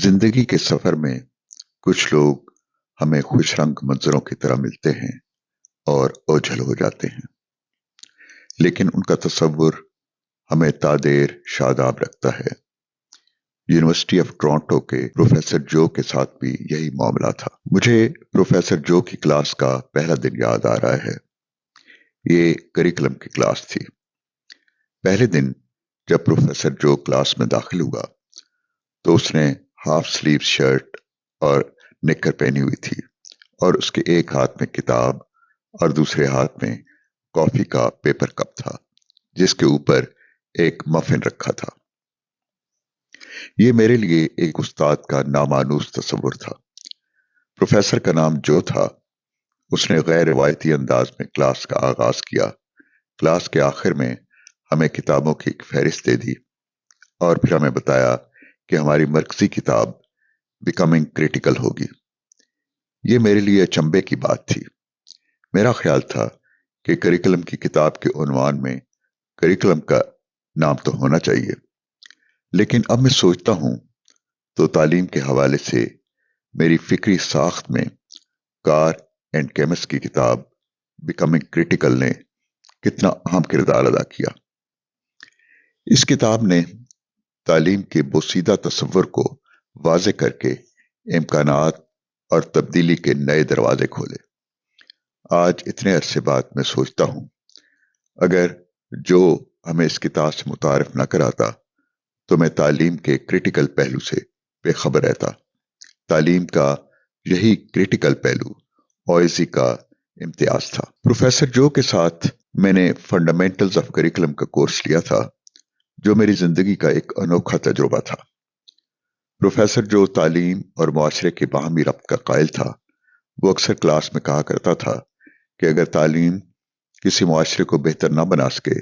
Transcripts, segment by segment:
जिंदगी के सफर में कुछ लोग हमें खुश रंग मंजरों की तरह मिलते हैं और ओझल हो जाते हैं, लेकिन उनका तस्वुर हमें तादेर शादाब रखता है। यूनिवर्सिटी ऑफ टोरंटो के प्रोफेसर जो के साथ भी यही मामला था। मुझे प्रोफेसर जो की क्लास का पहला दिन याद आ रहा है। ये करिकुलम की क्लास थी। पहले दिन जब प्रोफेसर जो क्लास में दाखिल हुआ तो उसने हाफ स्लीव शर्ट और निक्कर पहनी हुई थी और उसके एक हाथ में किताब और दूसरे हाथ में कॉफी का पेपर कप था जिसके ऊपर एक मफिन रखा था। ये मेरे लिए एक उस्ताद का नामानूस तस्वुर था। प्रोफेसर का नाम जो था। उसने गैर रिवायती अंदाज में क्लास का आगाज किया। क्लास के आखिर में हमें किताबों की एक फहरिस्त दे दी और फिर हमें बताया कि हमारी मरकजी किताब बिकमिंग क्रिटिकल होगी। ये मेरे लिए अचंभे की बात थी। मेरा ख्याल था कि करिकुलम की किताब के उन्वान में करिकुलम का नाम तो होना चाहिए, लेकिन अब मैं सोचता हूं तो तालीम के हवाले से मेरी फिक्री साख्त में कार एंड केमिस्ट की किताब बिकमिंग क्रिटिकल ने कितना अहम किरदार अदा किया। इस किताब ने तालीम के बोसीदा तस्वुर को वाज़े करके इम्कानात और तब्दीली के नए दरवाजे खोले। आज इतने अरसे बाद मैं सोचता हूं, अगर जो हमें इस किताब से मुतारिफ न कराता तो मैं तालीम के क्रिटिकल पहलू से बेखबर रहता। तालीम का यही क्रिटिकल पहलू ओएसी का इम्तियाज था। प्रोफेसर जो के साथ मैंने फंडामेंटल्स ऑफ करिकुलम का कोर्स लिया था, जो मेरी जिंदगी का एक अनोखा तजुर्बा था। प्रोफेसर जो तालीम और मुआशरे के बाहमी रब्त का कायल था। वो अक्सर क्लास में कहा करता था कि अगर तालीम किसी मुआशरे को बेहतर न बना सके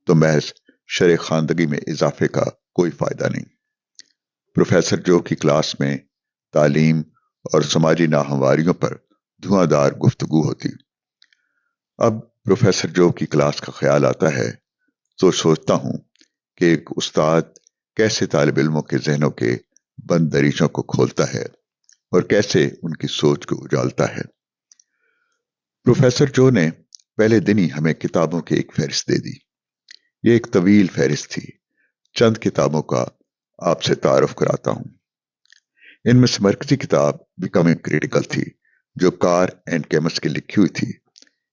तो महज शरे खानदगी में इजाफे का कोई फायदा नहीं। प्रोफेसर जो की क्लास में तालीम और समाजी नाहमवारियों पर धुआंधार गुफ्तगू होती। अब प्रोफेसर जो की क्लास का ख्याल आता है तो सोचता हूं कि एक उस्ताद कैसे तालिब इल्मों के जहनों के बंद दरीचों को खोलता है और कैसे उनकी सोच को उजालता है। प्रोफेसर जो ने पहले दिन ही हमें किताबों की एक फहरिस्त दे दी। ये एक तवील फहरिस्त थी। चंद किताबों का आपसे तारुफ कराता हूं। इनमें से मरकजी किताब बिकमिंग क्रिटिकल थी, जो कार एंड केमिस्ट की लिखी हुई थी।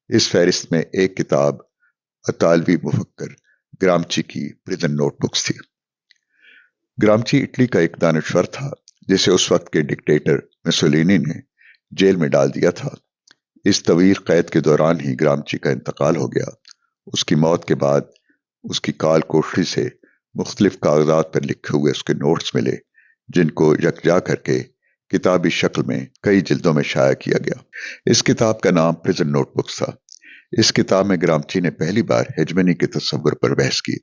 इस फहरिस्त में एक किताब अतालवी मुफक्कर ग्रामची की प्रिजन नोटबुक्स थी। ग्रामची इटली का एक दानश्वर था जिसे उस वक्त के डिक्टेटर मुसोलिनी ने जेल में डाल दिया था। इस तवील कैद के दौरान ही ग्रामची का इंतकाल हो गया। उसकी मौत के बाद उसकी काल कोठरी से मुख्तलिफ कागजात पर लिखे हुए उसके नोट्स मिले, जिनको यकजा करके किताबी शक्ल में कई जिल्दों में शाया किया गया। इस किताब का नाम प्रिजन नोटबुक्स था। इस किताब में ग्रामची ने पहली बार हेजमनी के तस्वुर पर बहस की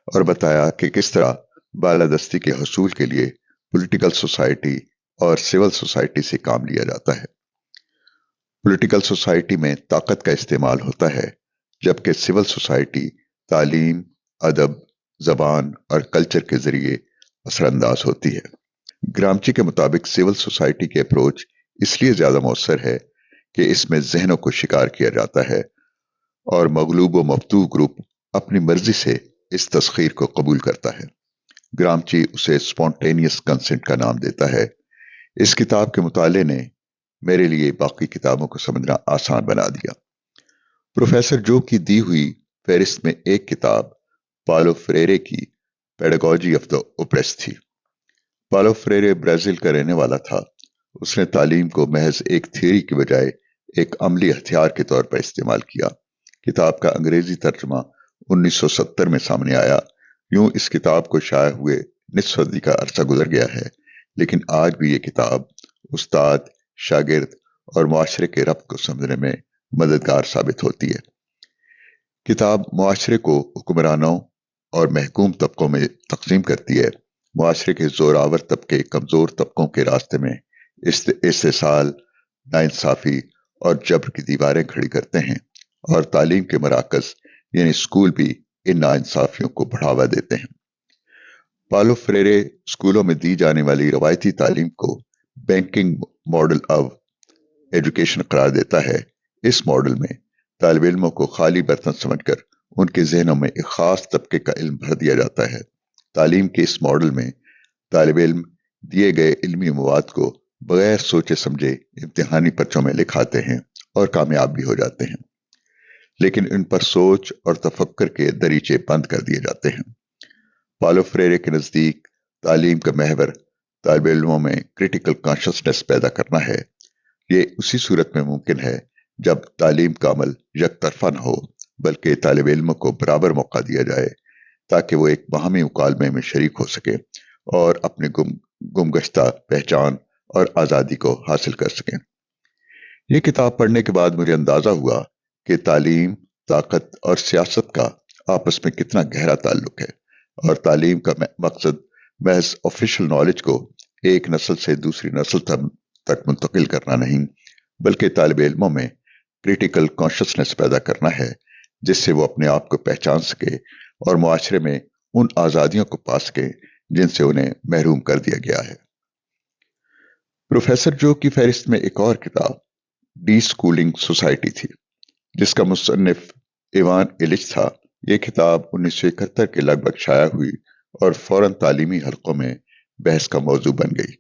और बताया कि किस तरह बालादस्ती के हसूल के लिए पॉलिटिकल सोसाइटी और सिविल सोसाइटी से काम लिया जाता है। पॉलिटिकल सोसाइटी में ताकत का इस्तेमाल होता है, जबकि सिविल सोसाइटी तालीम, अदब, जबान और कल्चर के जरिए असरअंदाज होती है। ग्रामची के मुताबिक सिविल सोसाइटी की अप्रोच इसलिए ज्यादा मौसर है कि इसमें जहनों को शिकार किया जाता है और मगलूब व मफतूह ग्रुप अपनी मर्जी से इस तस्खीर को कबूल करता है। ग्रामची उसे स्पॉन्टेनियस कंसेंट का नाम देता है। इस किताब के मुताले ने मेरे लिए बाकी किताबों को समझना आसान बना दिया। प्रोफेसर जो की दी हुई फहरिस्त में एक किताब पालो फ्रेरे की पेडागॉजी ऑफ द ओप्रेस थी। पालो फ्रेरे ब्राजील का रहने वाला था। उसने तालीम को महज एक थियरी की बजाय एक अमली हथियार के तौर पर इस्तेमाल किया। किताब का अंग्रेजी तर्जुमा 1970 में सामने आया। यूं इस किताब को शाया हुए निस्फ सदी का अरसा गुजर गया है, लेकिन आज भी ये किताब उस्ताद, शागिर्द और मुआशरे के रब्त को समझने में मददगार साबित होती है। किताब मुआशरे को हुक्मरानों और महकूम तबकों में तकसीम करती है। मुआशरे के जोरावर तबके कमजोर तबकों के रास्ते में इस्तेसाल, नाइंसाफी और जबर की दीवारें खड़ी करते हैं और तालीम के मराकज यानी स्कूल भी इन नाइंसाफियों को बढ़ावा देते हैं। पालो फ्रेरे स्कूलों में दी जाने वाली रवायती तालीम को बैंकिंग मॉडल ऑफ एजुकेशन करार देता है। इस मॉडल में तालिब इल्मों को खाली बर्तन समझकर उनके जहनों में एक खास तबके का इल्म भर दिया जाता है। तालीम के इस मॉडल में तालिब इल्म दिए गए इल्मी मवाद को बगैर सोचे समझे इम्तिहानी पर्चों में लिखाते हैं और कामयाब भी हो जाते हैं, लेकिन इन पर सोच और तफक्कर के दरीचे बंद कर दिए जाते हैं। पालो फ्रेरे के नज़दीक तालीम का महवर तालिब इल्मों में क्रिटिकल कॉन्शसनेस पैदा करना है। ये उसी सूरत में मुमकिन है जब तालीम का अमल यकतरफा न हो, बल्कि तालिब इल्म को बराबर मौका दिया जाए ताकि वो एक बाहमी मुकालमे में शरीक हो सके और अपनी गुमगश्ता पहचान और आज़ादी को हासिल कर सकें। ये किताब पढ़ने के बाद मुझे अंदाजा हुआ कि तालीम, ताकत और सियासत का आपस में कितना गहरा ताल्लुक है, और तालीम का मकसद महज ऑफिशियल नॉलेज को एक नस्ल से दूसरी नस्ल तक मुंतकिल करना नहीं, बल्कि तालिब इल्मों में क्रिटिकल कॉन्शसनेस पैदा करना है, जिससे वो अपने आप को पहचान सके और मुआशरे में उन आज़ादियों को पा सके जिनसे उन्हें महरूम कर दिया गया है। प्रोफेसर जो की फहरिस्त में एक और किताब डी स्कूलिंग सोसाइटी थी, जिसका मुसन्निफ इवान इलिच था। यह किताब 1971 के लगभग शाया हुई और फौरन तालीमी हलकों में बहस का मौजू बन गई।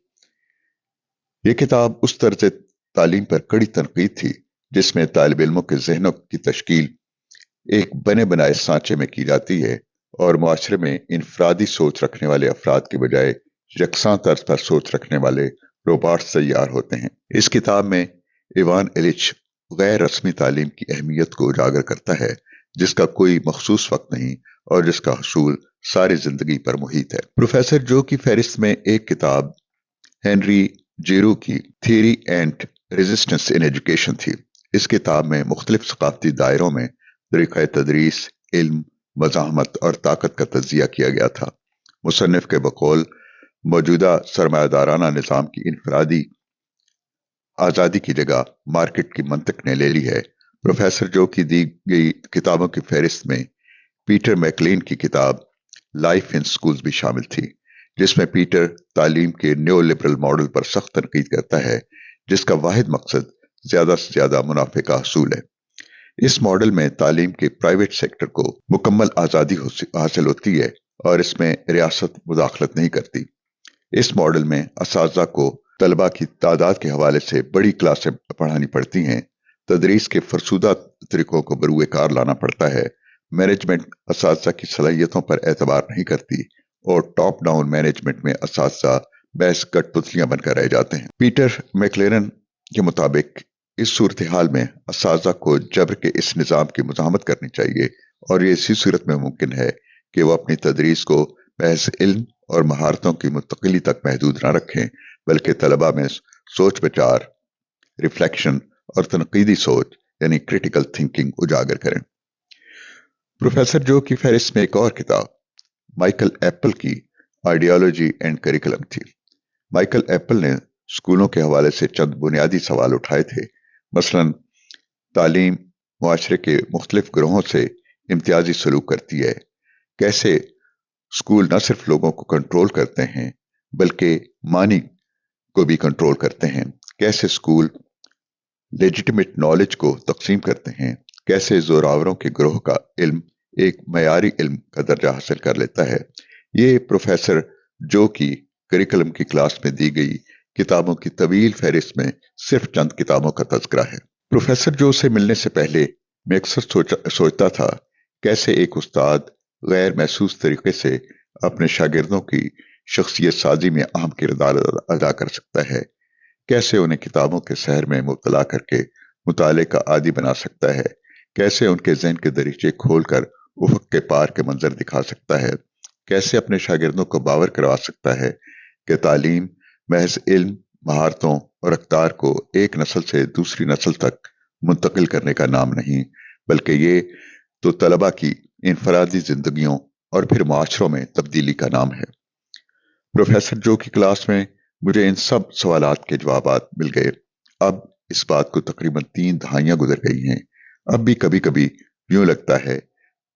यह किताब उस तर्ज तालीम पर कड़ी तनकीद थी जिसमें तालिब इल्मों के जहनों की तश्कील एक बने बनाए सांचे में की जाती है और मुआशरे में इनफरादी सोच रखने वाले अफराद के बजाय यकसां तर्ज पर सोच रखने वाले रोबोट्स तैयार होते हैं। इस किताब में इवान इलिच गैर रस्मी तालीम की अहमियत को उजागर करता है, जिसका कोई मखसूस वक्त नहीं और जिसका हसूल सारी जिंदगी पर मुहित है। प्रोफेसर जो की फहरिस्त में एक किताब हेनरी जीरू की theory and resistance in education थी। इस किताब में मुख्तलिफ सकाफती दायरों में तरीक़ा तदरीस, इल्म, मज़ाहमत और ताकत का तज्जिया किया गया था। मुसन्निफ के बकौल मौजूदा सरमायादाराना निज़ाम की इनफरादी आज़ादी की जगह मार्केट की मंतक ने ले ली है। प्रोफेसर जो की दी गई किताबों की फहरिस्त में पीटर मैकलेन की किताब लाइफ इन स्कूल्स भी शामिल थी, जिसमें पीटर तालीम के न्यो लिबरल मॉडल पर सख्त तनकीद करता है, जिसका वाहिद मकसद ज्यादा से ज्यादा मुनाफे का हसूल है। इस मॉडल में तालीम के प्राइवेट सेक्टर को मुकम्मल आज़ादी हासिल होती है और इसमें रियासत मुदाखलत नहीं करती। इस मॉडल में असातिज़ा को तलबा की तादाद के हवाले से बड़ी क्लासें पढ़ानी पड़ती हैं, तदरीस के फरसूदा तरीकों को बरूए कार लाना पड़ता है, मैनेजमेंट असातिज़ा की सलाहियतों पर एतबार नहीं करती और टॉप डाउन मैनेजमेंट में असातिज़ा बहस कठपुतलियां बनकर रह जाते हैं। पीटर मैकलेरन के मुताबिक इस सूरत हाल में असातिज़ा को जबर के इस निज़ाम की मुज़ाहमत करनी चाहिए और ये इसी सूरत में मुमकिन है कि वह अपनी तदरीस को महज इल्म और महारतों की मुंतकिली तक महदूद न रखें, बल्कि तलबा में सोच विचार, रिफ्लेक्शन और तनकीदी सोच यानी क्रिटिकल थिंकिंग उजागर करें। प्रोफेसर जो की फहरिस्त में एक और किताब माइकल एप्पल की आइडियोलॉजी एंड करिकुलम थी। माइकल एप्पल ने स्कूलों के हवाले से चंद बुनियादी सवाल उठाए थे, मसलन तालीम मुआशरे के मुख्तलिफ ग्रोहों से इम्तियाजी सलूक करती है, कैसे स्कूल न सिर्फ लोगों को कंट्रोल करते हैं बल्कि मानी को भी कंट्रोल करते हैं, कैसे स्कूल लेजिटिमेट नॉलेज को तकसीम करते हैं, कैसे जोरावरों के ग्रोह का इल्म एक मयारी इल्म का दर्जा हासिल कर लेता है। ये प्रोफेसर जो की करिकुलम की क्लास में दी गई किताबों की तवील फहरिस्त में सिर्फ चंद किताबों का तज़किरा है। प्रोफेसर जो से मिलने से पहले मैं अक्सर सोचता था कैसे एक उस्ताद गैर महसूस तरीके से अपने शागिर्दों की शख्सियत साजी में अहम किरदार अदा कर सकता है, कैसे उन्हें किताबों के सहर में मुब्तला करके मुताले का आदी बना सकता है, कैसे उनके ज़हन के दरीचे खोलकर उफ़क़ के पार के मंजर दिखा सकता है, कैसे अपने शागिर्दों को बावर करवा सकता है कि तालीम महज इल्म, महारतों और अख्तार को एक नस्ल से दूसरी नस्ल तक मुंतकिल करने का नाम नहीं, बल्कि ये तो तलबा की इनफरादी जिंदगियों और फिर माशरों में तब्दीली का नाम है। प्रोफेसर जो की क्लास में मुझे इन सब सवालात के जवाबात मिल गए। अब इस बात को तकरीबन 3 दहाइयां गुजर गई हैं। अब भी कभी कभी यूं लगता है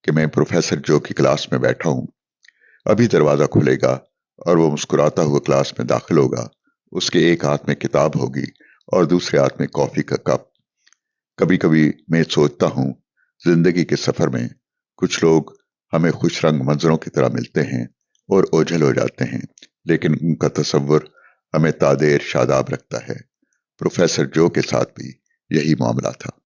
कि मैं प्रोफेसर जो की क्लास में बैठा हूं। अभी दरवाजा खुलेगा और वो मुस्कुराता हुआ क्लास में दाखिल होगा। उसके एक हाथ में किताब होगी और दूसरे हाथ में कॉफी का कप। कभी कभी मैं सोचता हूँ, जिंदगी के सफर में कुछ लोग हमें खुश रंग मंजरों की तरह मिलते हैं और ओझल हो जाते हैं, लेकिन उनका तस्वुर हमें तादेर शादाब रखता है। प्रोफेसर जो के साथ भी यही मामला था।